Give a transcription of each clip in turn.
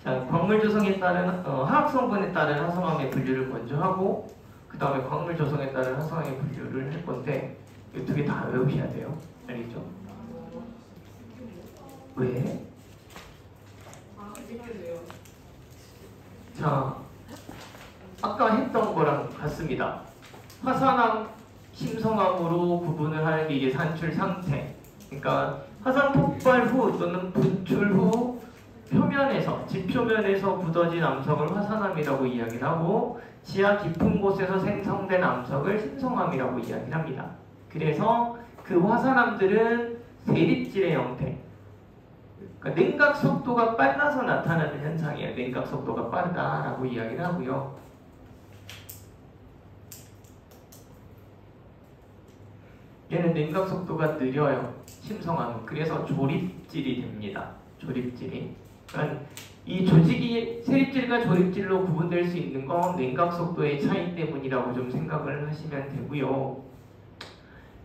자, 광물 조성에 따른 화학 성분에 따른 화성암의 분류를 먼저 하고 그 다음에 광물 조성에 따른 화성암의 분류를 할 건데 이 두 개 다 외우셔야 돼요. 알겠죠? 왜? 자, 아까 했던 거랑 같습니다. 화산암, 심성암으로 구분을 하는 게 이게 산출 상태. 그러니까 화산 폭발 후 또는 분출 후 표면에서, 지표면에서 굳어진 암석을 화산암이라고 이야기를 하고 지하 깊은 곳에서 생성된 암석을 심성암이라고 이야기를 합니다. 그래서 그 화산암들은 세립질의 형태, 그러니까 냉각 속도가 빨라서 나타나는 현상이에요. 냉각 속도가 빠르다라고 이야기를 하고요. 얘는 냉각 속도가 느려요. 심성암은. 그래서 조립질이 됩니다. 조립질이. 그러니까 이 조직이 세립질과 조립질로 구분될 수 있는 건 냉각 속도의 차이 때문이라고 좀 생각을 하시면 되고요.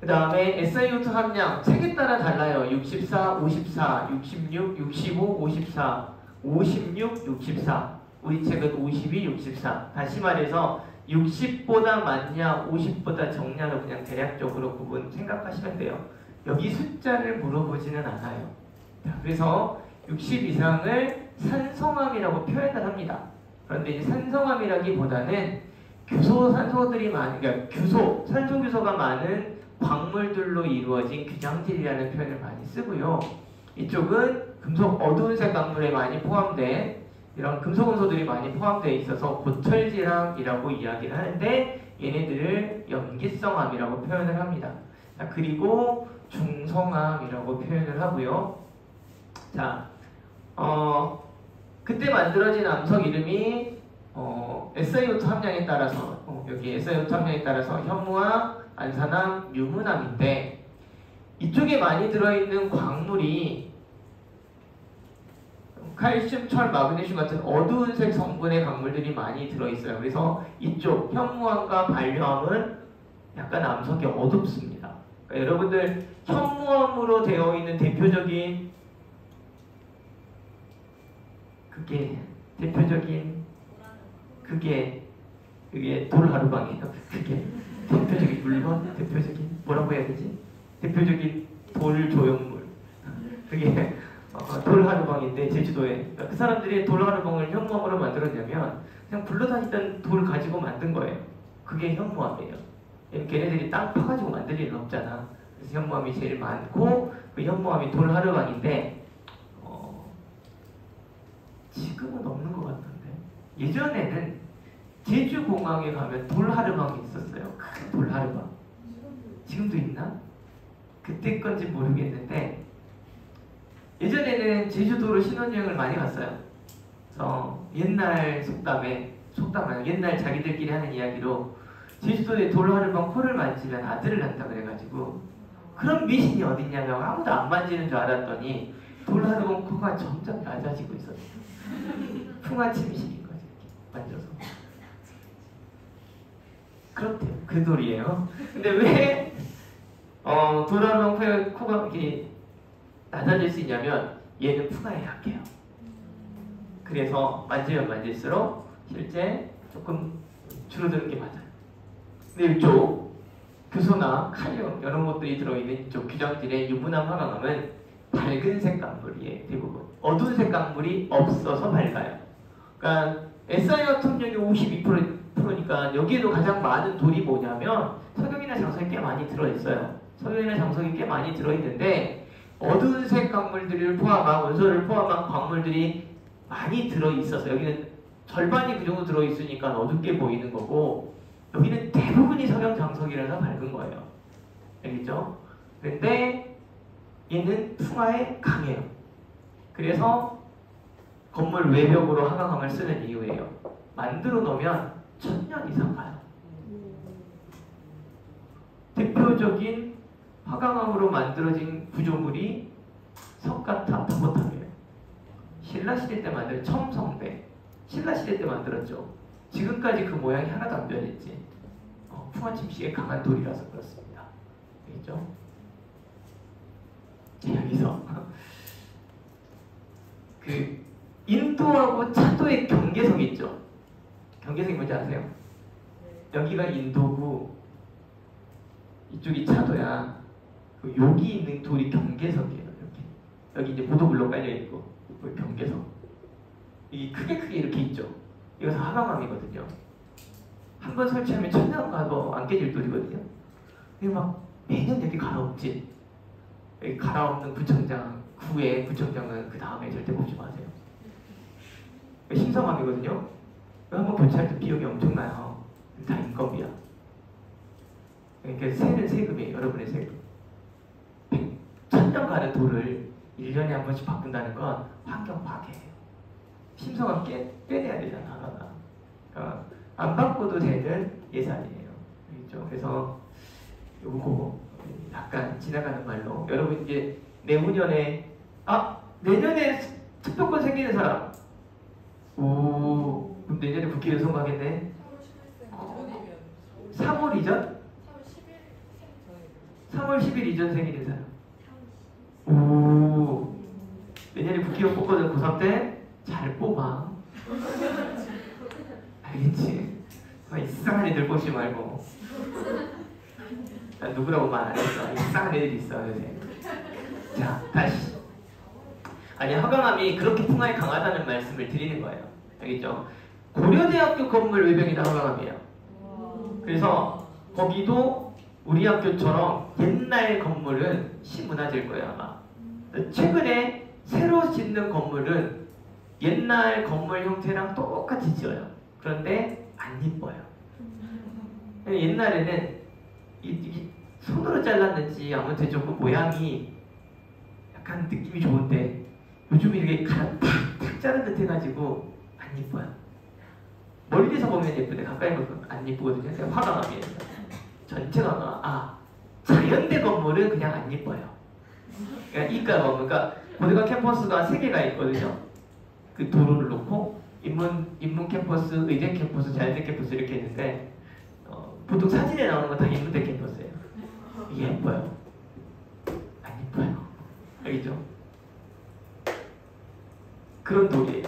그 다음에 SiO2 함량 책에 따라 달라요. 64, 54, 66, 65, 54, 56, 64. 우리 책은 52, 64. 다시 말해서 60보다 많냐 50보다 적냐로 그냥 대략적으로 구분 생각하시면 돼요. 여기 숫자를 물어보지는 않아요. 그래서 60 이상을 산성암이라고 표현을 합니다. 그런데 이제 산성암이라기보다는 규소산소들이 많은, 그러니까 산소규소가 많은 광물들로 이루어진 규장질이라는 표현을 많이 쓰고요. 이쪽은 금속 어두운색 광물에 많이 포함된 이런 금속원소들이 많이 포함되어 있어서 고철질암이라고 이야기를 하는데 얘네들을 염기성암이라고 표현을 합니다. 자, 그리고 중성암이라고 표현을 하고요. 자, 그때 만들어진 암석 이름이 SiO2 함량에 따라서 여기 SiO2 함량에 따라서 현무암, 안산암, 유문암인데 이쪽에 많이 들어있는 광물이 칼슘, 철, 마그네슘 같은 어두운색 성분의 광물들이 많이 들어있어요. 그래서 이쪽 현무암과 반려암은 약간 암석이 어둡습니다. 그러니까 여러분들 현무암으로 되어 있는 대표적인 그게 돌하루방이에요. 그게 대표적인 물건, 대표적인 뭐라고 해야 되지? 대표적인 돌 조형물. 그게 돌하루방인데 제주도에 그 사람들이 돌하루방을 현무암으로 만들었냐면 그냥 굴러다니던 돌 가지고 만든 거예요. 그게 현무암이에요. 걔네들이 땅 파가지고 만들 일은 없잖아. 그래서 현무암이 제일 많고 그 현무암이 돌하루방인데 지금은 없는 것 같던데 예전에는 제주공항에 가면 돌하루방이 있었어요. 큰 돌하루방. 지금도 있나? 그때 건지 모르겠는데 예전에는 제주도로 신혼여행을 많이 갔어요. 그래서 옛날 속담은 옛날 자기들끼리 하는 이야기로 제주도에 돌하루방 코를 만지면 아들을 낳는다 그래가지고 그런 미신이 어딨냐면 아무도 안 만지는 줄 알았더니 돌하루방 코가 점점 낮아지고 있었어요. 풍화침실인 거죠. 만져서. 그렇대요. 그 돌이에요. 근데 왜 돌하루방 코가 이렇게 낮아질 수 있냐면 얘는 풍화에 약해요. 그래서 만지면 만질수록 실제 조금 줄어드는 게 맞아요. 근데 이쪽 규소나 칼륨 이런 것들이 들어있는 이쪽 규장질의 유문암, 화강암은 밝은색 광물이에요. 대부분. 어두운색 광물이 없어서 밝아요. 그러니까 SiO2 함량이 52%니까 여기에도 가장 많은 돌이 뭐냐면 석영이나 장석이 꽤 많이 들어있어요. 석영이나 장석이 꽤 많이 들어있는데 어두운색 광물들을 포함한 원소를 포함한 광물들이 많이 들어있어서 여기는 절반이 그 정도 들어있으니까 어둡게 보이는 거고 여기는 대부분이 석영 장석이라서 밝은 거예요. 알겠죠? 근데 얘는 풍화에 강해요. 그래서 건물 외벽으로 화강암을 쓰는 이유예요. 만들어 놓으면 1000년 이상 가요. 대표적인 화강암으로 만들어진 구조물이 석가탑, 다보탑이에요. 신라시대 때 만든 첨성대. 신라시대 때 만들었죠. 지금까지 그 모양이 하나도 안 변했지. 풍화침식에 강한 돌이라서 그렇습니다. 알겠죠? 여기서 인도하고 차도의 경계선이 있죠. 경계선이 뭔지 아세요? 여기가 인도고 이쪽이 차도야. 여기 있는 돌이 경계선이에요. 여기 이제 보도블록 깔려 있고 경계선. 이 크게 이렇게 있죠. 이것은 하강암이거든요. 한 번 설치하면 천년 가도 안 깨질 돌이거든요. 근데 막 매년 여기 갈아엎지. 여기 갈아엎는 구청장, 구의 구청장은 그 다음에 절대 뽑지 마세요. 신성함이거든요. 한번 교체할 때 비용이 엄청나요. 다 인건비야. 그러니까 세는 세금이에요. 여러분의 세금. 1000년 가는 돌을 1년에 한 번씩 바꾼다는 건 환경 파괴예요. 신성함 빼내야 되잖아. 그러니까 안 바꿔도 되는 예산이에요. 그렇죠? 그래서 요거 약간 지나가는 말로 여러분 이제 내후년에 내년에 투표권 생기는 사람 그럼 내년에 국회의원 선거하겠네? 3월 이전? 3월 10일 이전 생기는 사람 내년에 국회의원 뽑거든. 고3 때 잘 뽑아. 알겠지? 이상한 애들 뽑지 말고. 난 누구라고 말 안 했어. 이상한 애들이 있어 요새. 자, 다시. 아니, 허강함이 그렇게 풍화에 강하다는 말씀을 드리는 거예요. 알겠죠? 고려대학교 건물 외벽이 다 허강함이에요. 그래서 거기도 우리 학교처럼 옛날 건물은 시문화재일 거예요, 아마. 최근에 새로 짓는 건물은 옛날 건물 형태랑 똑같이 지어요. 그런데 안 이뻐요. 옛날에는 이 손으로 잘랐는지 아무튼 조금 모양이 약간 느낌이 좋은데 요즘 이렇게 탁탁 자른 듯 해가지고 안 이뻐요. 멀리서 보면 예쁜데 가까이 보면 안 이쁘거든요. 그냥 화강암이에요. 전체가 자연대 건물은 그냥 안 이뻐요. 그러니까 이과 건물, 그러니까 고대가 캠퍼스가 3개가 있거든요. 그 도로를 놓고 인문 캠퍼스, 의대 캠퍼스, 자연대 캠퍼스 이렇게 있는데 보통 사진에 나오는 건 다 인문대 캠퍼스예요. 예뻐요. 안 예뻐요. 알겠죠? 그런 돌이에요.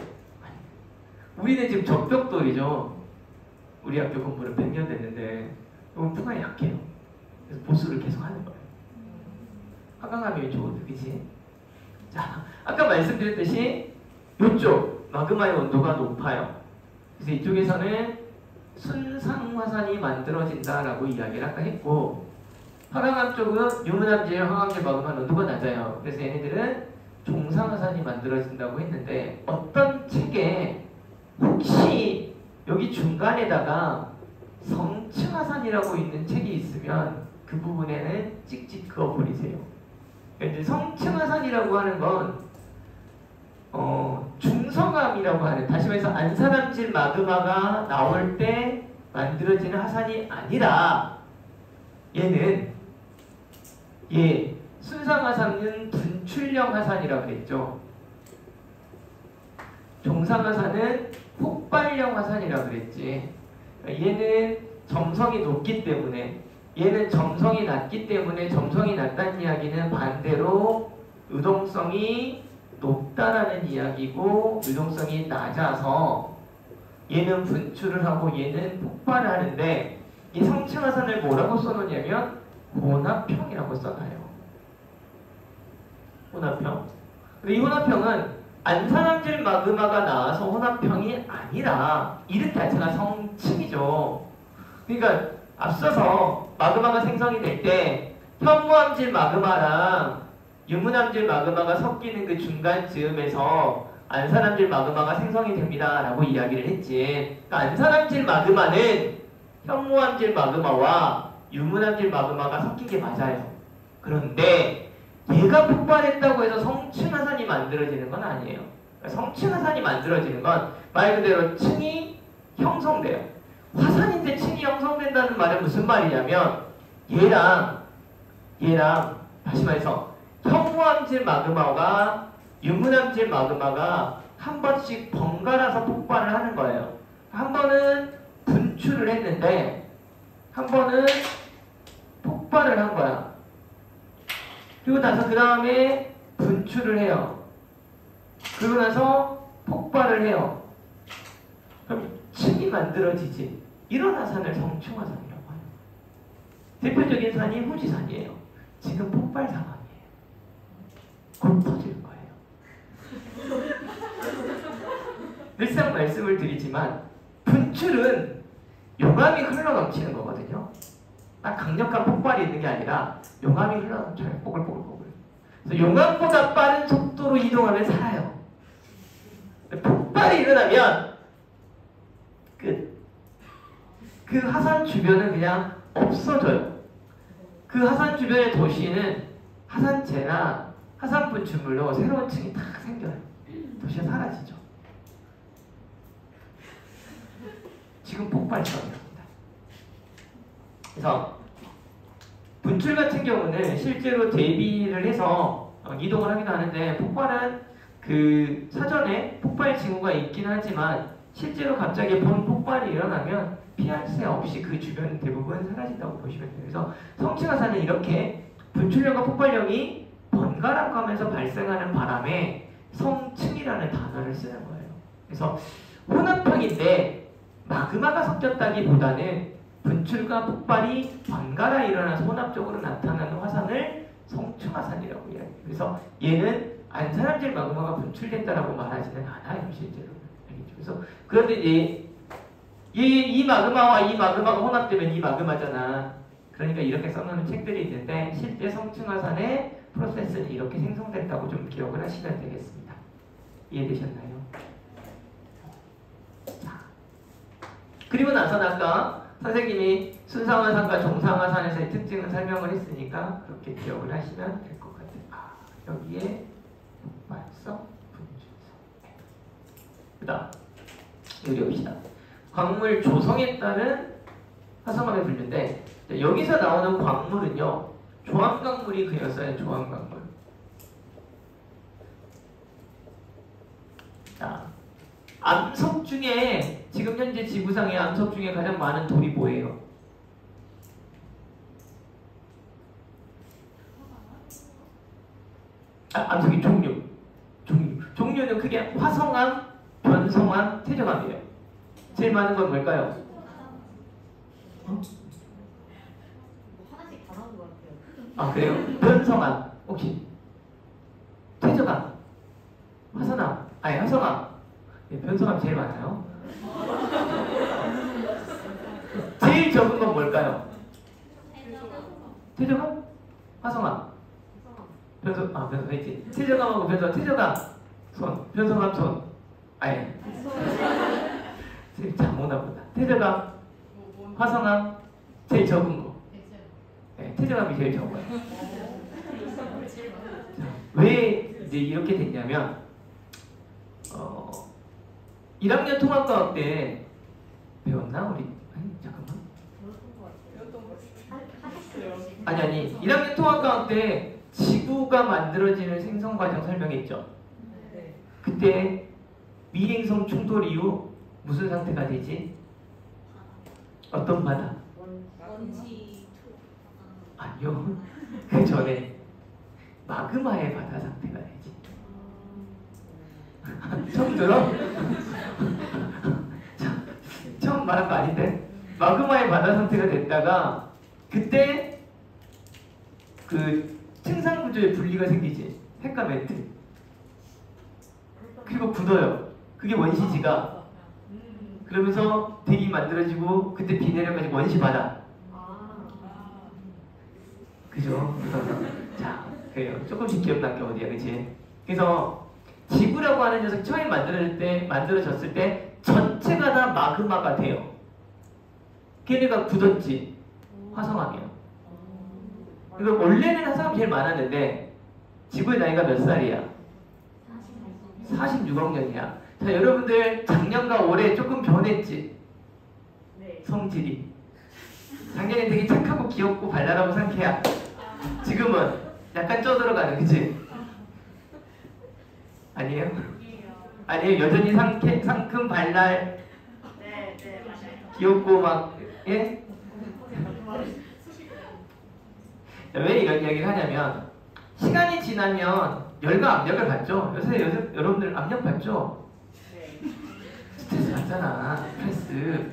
우리는 지금 적벽돌이죠. 우리 학교 건물은 100년 됐는데 이건 풍화에 약해요. 그래서 보수를 계속 하는 거예요. 화강암이 좋은데, 그치? 자, 아까 말씀드렸듯이 이쪽 마그마의 온도가 높아요. 그래서 이쪽에서는 순상화산이 만들어진다라고 이야기를 아까 했고, 화강암 쪽은 유문암질, 황암질, 마그마 온도가 낮아요. 그래서 얘네들은 종상화산이 만들어진다고 했는데 어떤 책에 혹시 여기 중간에다가 성층화산이라고 있는 책이 있으면 그 부분에는 찍찍 그어버리세요. 그러니까 성층화산이라고 하는 건 중성암이라고 하는, 다시 말해서 안산암질 마그마가 나올 때 만들어지는 화산이 아니라 얘는 순상화산은 분출형 화산이라고 그랬죠. 종상화산은 폭발형 화산이라고 그랬지. 얘는 점성이 높기 때문에, 얘는 점성이 낮기 때문에 점성이 낮다는 이야기는 반대로 유동성이 높다라는 이야기고, 유동성이 낮아서 얘는 분출을 하고 얘는 폭발을 하는데, 이 성층화산을 뭐라고 써놓냐면 혼합형이라고 써놔요. 혼합형. 근데 이 혼합형은 안산암질 마그마가 나와서 혼합형이 아니라 이름 자체가 성층이죠. 그러니까 앞서서 마그마가 생성이 될 때 현무암질 마그마랑 유문암질 마그마가 섞이는 그 중간쯤에서 안산암질 마그마가 생성이 됩니다 라고 이야기를 했지. 그러니까 안산암질 마그마는 현무암질 마그마와 유문암질 마그마가 섞인 게 맞아요. 그런데 얘가 폭발했다고 해서 성층화산이 만들어지는 건 아니에요. 성층화산이 만들어지는 건 말 그대로 층이 형성돼요. 화산인데 층이 형성된다는 말은 무슨 말이냐면 얘랑 다시 말해서 현무암질 마그마와 유문암질 마그마가 한 번씩 번갈아서 폭발을 하는 거예요. 한 번은 분출을 했는데 한 번은 폭발을 한 거야. 그리고 나서 그 다음에 분출을 해요. 그러고 나서 폭발을 해요. 그럼 층이 만들어지지. 이런 화산을 성층화산이라고 해요. 대표적인 산이 후지산이에요. 지금 폭발 상황이에요. 곧 터질 거예요. 늘상 말씀을 드리지만 분출은 용암이 흘러넘치는 거거든요. 딱 강력한 폭발이 있는 게 아니라 용암이 흘러넘쳐요. 뽀글뽀글뽀글. 그래서 용암보다 빠른 속도로 이동하면 살아요. 폭발이 일어나면 끝. 그 화산 주변은 그냥 없어져요. 그 화산 주변의 도시는 화산재나 화산 분출물로 새로운 층이 탁 생겨요. 도시가 사라지죠. 지금 폭발 시험입니다. 그래서 분출 같은 경우는 실제로 대비를 해서 이동을 하기도 하는데, 폭발은 그 사전에 폭발 징후가 있긴 하지만 실제로 갑자기 폭발이 일어나면 피할 새 없이 그 주변 대부분 사라진다고 보시면 돼요. 그래서 성층화산은 이렇게 분출력과 폭발력이 번갈아 가면서 발생하는 바람에 성층이라는 단어를 쓰는 거예요. 그래서 혼합형인데 마그마가 섞였다기보다는 분출과 폭발이 번갈아 일어나서 혼합적으로 나타나는 화산을 성층화산이라고 이야기해요. 그래서 얘는 안산화질 마그마가 분출된다라고 말하지는 않아요, 실제로. 알겠죠? 그래서 그런데 이 마그마와 이 마그마가 혼합되면 이 마그마잖아. 그러니까 이렇게 써놓은 책들이 있는데, 실제 성층화산의 프로세스는 이렇게 생성된다고 좀 기억을 하시면 되겠습니다. 이해되셨나요? 자, 그리고 나서는 아까 선생님이 순상화산과 정상화산에서의 특징을 설명을 했으니까 그렇게 기억을 하시면 될 것 같아요. 여기에 폭발성, 분출성. 그 다음 여기 봅시다. 광물 조성에 따른 화성암의 분류인데, 여기서 나오는 광물은요, 조암광물이 그렸어요. 조암광물. 자, 암석 중에, 지금 현재 지구상의 암석 중에 가장 많은 돌이 뭐예요? 암석의 종류는 크게 화성암, 변성암, 퇴적암이에요. 제일 많은 건 뭘까요? 하나씩 다 나온 것 같아요. 그래요? 변성암, 혹시? 퇴적암, 화성암, 화성암. 네, 변성암 제일 많아요. 제일 적은 건 뭘까요? 퇴적암? 화성암? 변성 있지. 퇴적암하고 퇴적암, 변성암, 손. 잘 못나 보다. 퇴적암, 화성암, 제일 적은 거. 네, 퇴적암이 제일 적어요. 왜 이제 이렇게 됐냐면, 1학년 통합과학 때 배웠나 우리? 잠깐만. 아니 1학년 통합과학 때 지구가 만들어지는 생성 과정 설명했죠. 그때 미행성 충돌 이후 무슨 상태가 되지? 어떤 바다? 원지 아니요. 그 전에 마그마의 바다 상태가 되지. 처음 들어? 처음 말한 거 아닌데? 마그마의 바다 상태가 됐다가 그때 그 층상 구조의 분리가 생기지. 핵과 멘트. 그리고 굳어요. 그게 원시지가. 그러면서 대기 만들어지고 그때 비 내려가지고 원시 바다. 그죠? 자, 그래요. 조금씩 기억나게 어디야, 그치? 그래서 지구라고 하는 녀석이 처음에 만들어졌을 때 전체가 다 마그마가 돼요. 걔네가 굳었지. 화성암이요. 그러니까 원래는 화성암이 제일 많았는데 지구의 나이가 몇 살이야? 46억 년이야. 자, 여러분들 작년과 올해 조금 변했지? 네. 성질이. 작년에 되게 착하고 귀엽고 발랄하고 상쾌야. 지금은 약간 쪄들어가는, 그치? 아니에요? 아니에요. 여전히 상큼 발랄. 네, 맞아요. 귀엽고 막, 예? 왜 이런 이야기를 하냐면, 시간이 지나면 열과 압력을 받죠. 요새 여러분들 압력 받죠? 네. 맞잖아. 패스.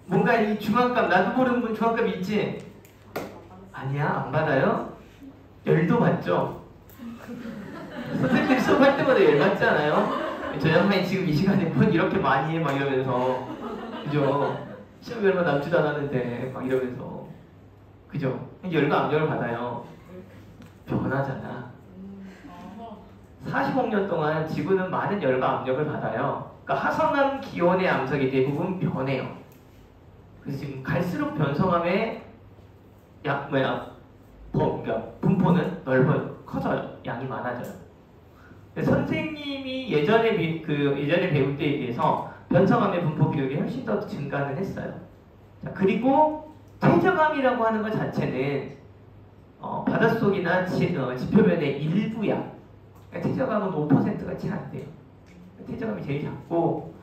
뭔가 이 중압감, 나도 모르는 분 중압감 있지? 아니야, 안 받아요? 열도 받죠? 선생님들이 수업할 때마다 열 받지 않아요? 저 양반이 지금 이 시간에 뭘 이렇게 많이 해? 막 이러면서. 그죠? 시험이 얼마 남지도 않았는데, 막 이러면서. 그죠? 열과 압력을 받아요. 변하잖아. 40억 년 동안 지구는 많은 열과 압력을 받아요. 그러니까 화성암 기온의 암석이 대부분 변해요. 그래서 지금 갈수록 변성암의 그러니까 분포는 넓어요. 커져요. 양이 많아져요. 선생님이 예전에 배울 때에 비해서 변성암의 분포 비율이 훨씬 더 증가는 했어요. 자, 그리고 퇴적암이라고 하는 것 자체는 바닷속이나 지표면의 일부야. 그러니까 퇴적암은 5%가 채 안 돼요. 퇴적암이 제일 작고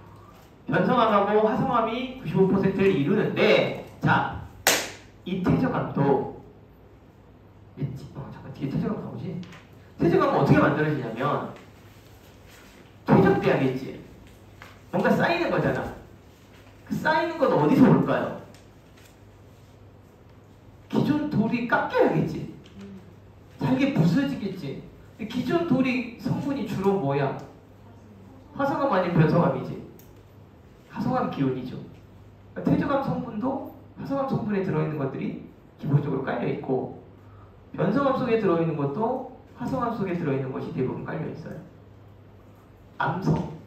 변성암하고 화성암이 95%를 이루는데, 자, 이 퇴적암도 잠깐 뒤에 퇴적암 나오지? 퇴적암은 어떻게 만들어지냐면 퇴적돼야겠지. 뭔가 쌓이는 거잖아. 그 쌓이는 건 어디서 올까요? 기존 돌이 깎여야겠지. 잘게 부서지겠지. 근데 기존 돌이 성분이 주로 뭐야? 화성암 아닌 변성암이지. 화성암 기운이죠. 그러니까 퇴적암 성분도 화성암 성분에 들어있는 것들이 기본적으로 깔려있고, 변성암 속에 들어있는 것도 화성암 속에 들어있는 것이 대부분 깔려있어요. 암석.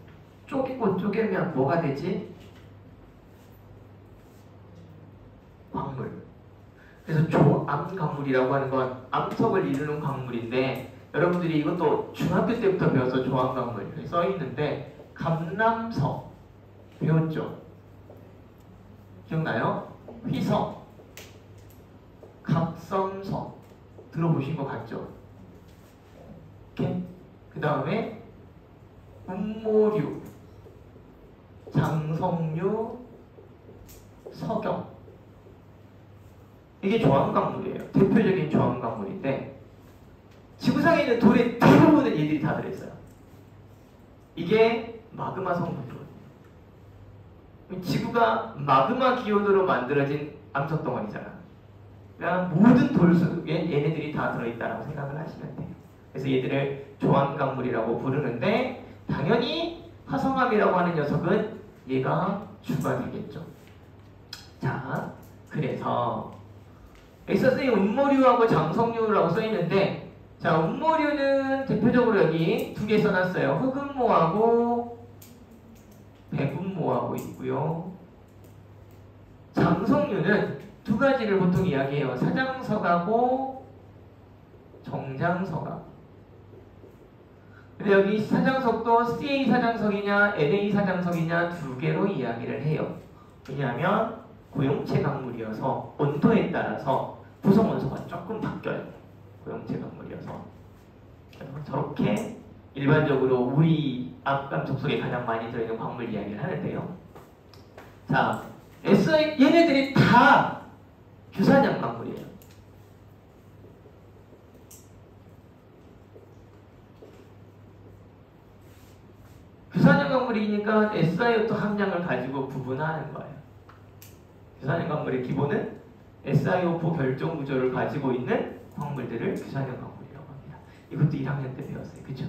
쪼개고 쪼개면 뭐가 되지? 광물. 그래서 조암광물이라고 하는 건 암석을 이루는 광물인데, 여러분들이 이것도 중학교 때부터 배워서 조암광물 써있는데, 감남석 배웠죠? 기억나요? 휘석, 갑섬석 들어보신 것 같죠? 그 다음에 운모류, 장성류, 석영. 이게 조암광물이에요. 대표적인 조암광물인데, 지구상에 있는 돌의 대부분은 얘들이 다 들어있어요. 이게 마그마 성분이거든요. 지구가 마그마 기온으로 만들어진 암석 덩어리잖아. 그러니까 모든 돌 속에 얘네들이 다 들어있다고 생각을 하시면 돼요. 그래서 얘들을 조암광물이라고 부르는데, 당연히 화성암이라고 하는 녀석은 얘가 주가 되겠죠. 자, 그래서 여기서 쓰인 운모류하고 장성류라고 써있는데, 자, 운모류는 대표적으로 여기 두 개 써놨어요. 흑운모하고 백운모하고 있고요. 장성류는 두 가지를 보통 이야기해요. 사장석하고 정장석하고. 근데 여기 사장석도 CA 사장석이냐 NA 사장석이냐 두 개로 이야기를 해요. 왜냐하면 고용체 강물이어서 온도에 따라서 구성 원소가 조금 바뀌어요. 고용체 강물이어서. 저렇게 일반적으로 우리 암석 속에 가장 많이 들어있는 광물 이야기를 하는데요. 자, 얘네들이 다 규산염 광물이에요. 규산염 광물이니까 SiO2 함량을 가지고 구분하는 거예요. 규산염 광물의 기본은 SiO4 결정 구조를 가지고 있는 광물들을 규산염 광물이라고 합니다. 이것도 1학년 때 배웠어요. 그쵸?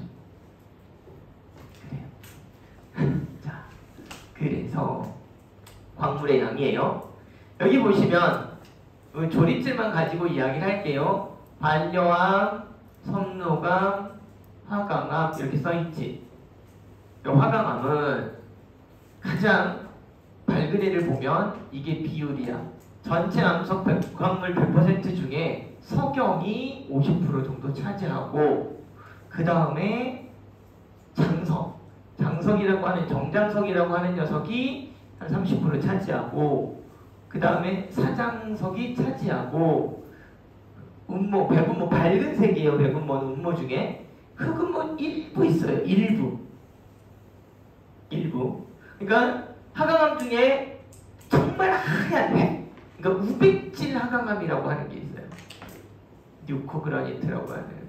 그래요. 자, 그래서 광물의 양이에요. 여기 보시면 조립질만 가지고 이야기를 할게요. 반려암, 섬노감, 화강암 이렇게 써있지. 화강암은 가장 밝은 애를 보면 이게 비율이야. 전체 암석 광물 100% 중에 석영이 50% 정도 차지하고, 그 다음에 장석이라고 하는 정장석이라고 하는 녀석이 한 30% 차지하고, 그 다음에 사장석이 차지하고, 운모, 백운모 밝은 색이에요. 백운모는 운모 중에 흑운모 일부 있어요. 일부. 그러니까 하강암 중에 정말 하얀 회, 그러니까 우백질 하강암이라고 하는 게 있어요. 뉴코그라니트라고 하는.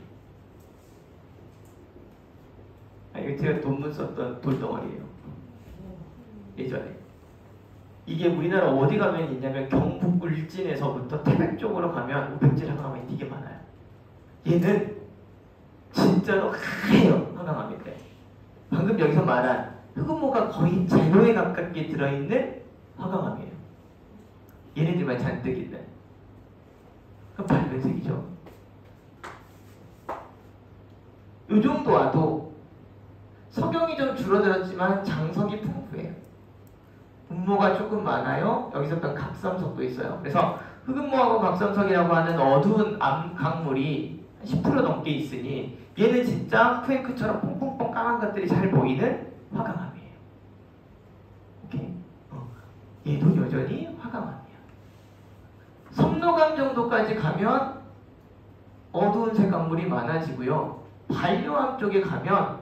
이거 제가 논문 썼던 돌덩어리예요. 예전에. 이게 우리나라 어디 가면 있냐면 경북 울진에서부터 태백 쪽으로 가면 우백질 화강암이 되게 많아요. 얘는 진짜로 하얘요. 화강암인데 방금 여기서 말한 흑음모가 거의 제로에 가깝게 들어있는 화강암이에요. 얘네들만 잔뜩 있는. 그럼 밝은색이죠. 이 정도 와도 석영이 좀 줄어들었지만 장석이 풍부해요. 음모가 조금 많아요. 여기서 또 각삼석도 있어요. 그래서 흑음모하고 각삼석이라고 하는 어두운 강물이 10% 넘게 있으니 얘는 진짜 푸앵크처럼 퐁퐁퐁 까만 것들이 잘 보이는 화강암이에요. 오케이? 얘도 여전히 화강암이야. 섬노강 정도까지 가면 어두운 색 강물이 많아지고요. 반려암 쪽에 가면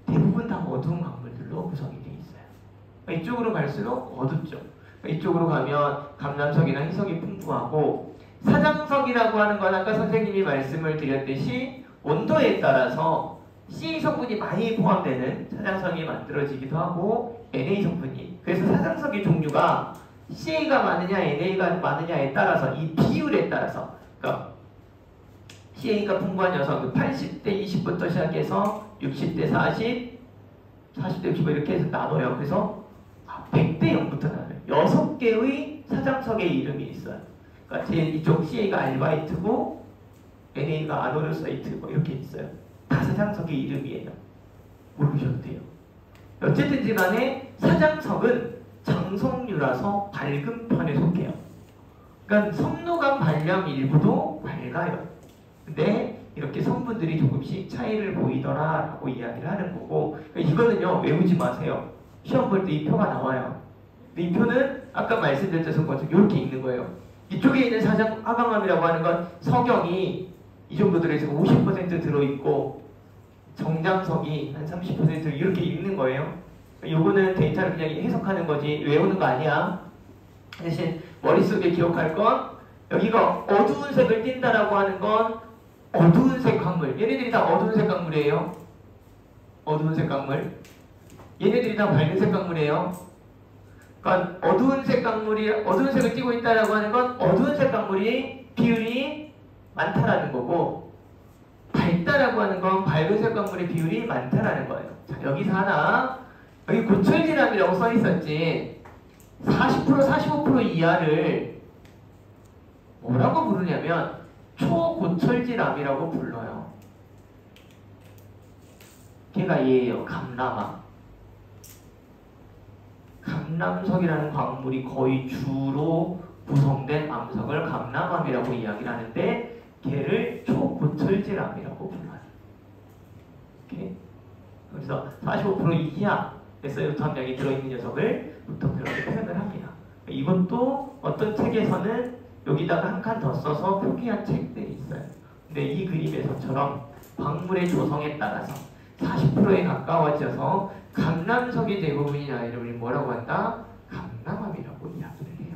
대부분 다 어두운 강물들로 구성이 되어 있어요. 이쪽으로 갈수록 어둡죠. 이쪽으로 가면 감남석이나 희석이 풍부하고 사장석이라고 하는 건 아까 선생님이 말씀을 드렸듯이 온도에 따라서 CA 성분이 많이 포함되는 사장석이 만들어지기도 하고 NA 성분이 그래서 사장석의 종류가 CA가 많으냐 NA가 많으냐에 따라서 이 비율에 따라서 그러니까 CA가 풍부한 녀석은 80대 20부터 시작해서 60대 40, 40대 60 이렇게 해서 나눠요. 그래서 100대 0부터 나눠요. 6개의 사장석의 이름이 있어요. 그러니까 제일 이쪽 CA가 알바이트고 NA가 아노르사이트 뭐 이렇게 있어요. 다 사장석의 이름이에요. 모르셔도 돼요. 어쨌든 간에 사장석은 장성류라서 밝은 편에 속해요. 그러니까 섬노강 반염 일부도 밝아요. 근데 이렇게 성분들이 조금씩 차이를 보이더라라고 이야기를 하는 거고 그러니까 이거는요 외우지 마세요. 시험 볼 때 이 표가 나와요. 근데 이 표는 아까 말씀드렸던 것처럼 이렇게 있는 거예요. 이쪽에 있는 화강암이라고 하는 건 석영이 이 정도 들어있어 50% 들어있고 정장석이 한 30% 이렇게 있는 거예요. 요거는 데이터를 그냥 해석하는 거지 외우는 거 아니야. 대신 머릿속에 기억할 건 여기가 어두운 색을 띈다라고 하는 건 어두운 색 강물. 얘네들이 다 어두운 색 강물이에요. 어두운 색 강물. 얘네들이 다 밝은 색 강물이에요. 그러니까 어두운 색 강물이 어두운 색을 띠고 있다라고 하는 건 어두운 색 강물이 비율이 많다라는 거고 밝다라고 하는 건 밝은 색 강물의 비율이 많다라는 거예요. 자, 여기서 하나 여기 고철질암이라고 써 있었지. 40% 45% 이하를 뭐라고 부르냐면 초고철질암이라고 불러요. 걔가 얘예요. 감람암. 감람석이라는 광물이 거의 주로 구성된 암석을 감람암이라고 이야기를 하는데 걔를 초고철질암이라고 불러요. 오케이? 그래서 45% 이하 SiO2 함량이 들어있는 녀석을 보통 그렇게 표현을 합니다. 이것도 어떤 책에서는 여기다가 한 칸 더 써서 표기한 책들이 있어요. 근데 이 그림에서처럼 광물의 조성에 따라서 40%에 가까워져서 감람석의 대부분이나 이름을 뭐라고 한다? 감람암이라고 이야기를 해요.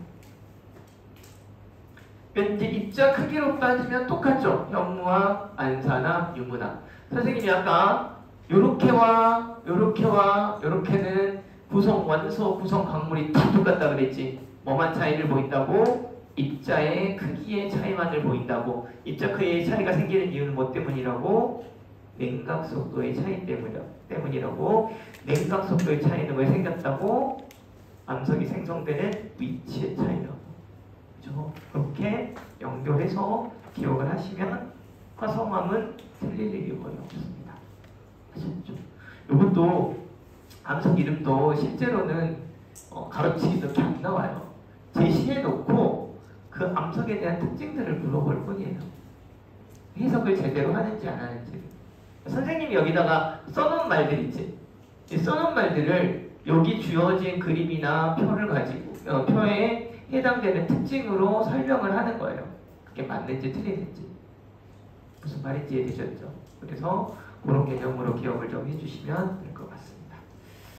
이제 입자 크기로 따지면 똑같죠? 현무암, 안산암, 유문암. 선생님이 아까 요렇게와 요렇게와 요렇게는 구성 원소, 구성 광물이 다 똑같다 그랬지. 뭐만 차이를 보인다고? 입자의 크기의 차이만을 보인다고. 입자 크기의 차이가 생기는 이유는 뭐 때문이라고? 냉각 속도의 차이 때문이라고. 냉각 속도의 차이는 왜 생겼다고? 암석이 생성되는 위치의 차이라고. 그렇죠? 그렇게 연결해서 기억을 하시면 화성암은 틀릴 일이 거의 없습니다. 아셨죠? 이것도 암석 이름도 실제로는 가로치기 이렇게 안 나와요. 제시해 놓고 그 암석에 대한 특징들을 물어볼 뿐이에요. 해석을 제대로 하는지 안 하는지. 선생님이 여기다가 써놓은 말들 있지. 이 써놓은 말들을 여기 주어진 그림이나 표를 가지고 표에 해당되는 특징으로 설명을 하는 거예요. 그게 맞는지 틀리는지. 무슨 말인지 이해되셨죠? 그래서 그런 개념으로 기억을 좀 해주시면 될 것 같습니다.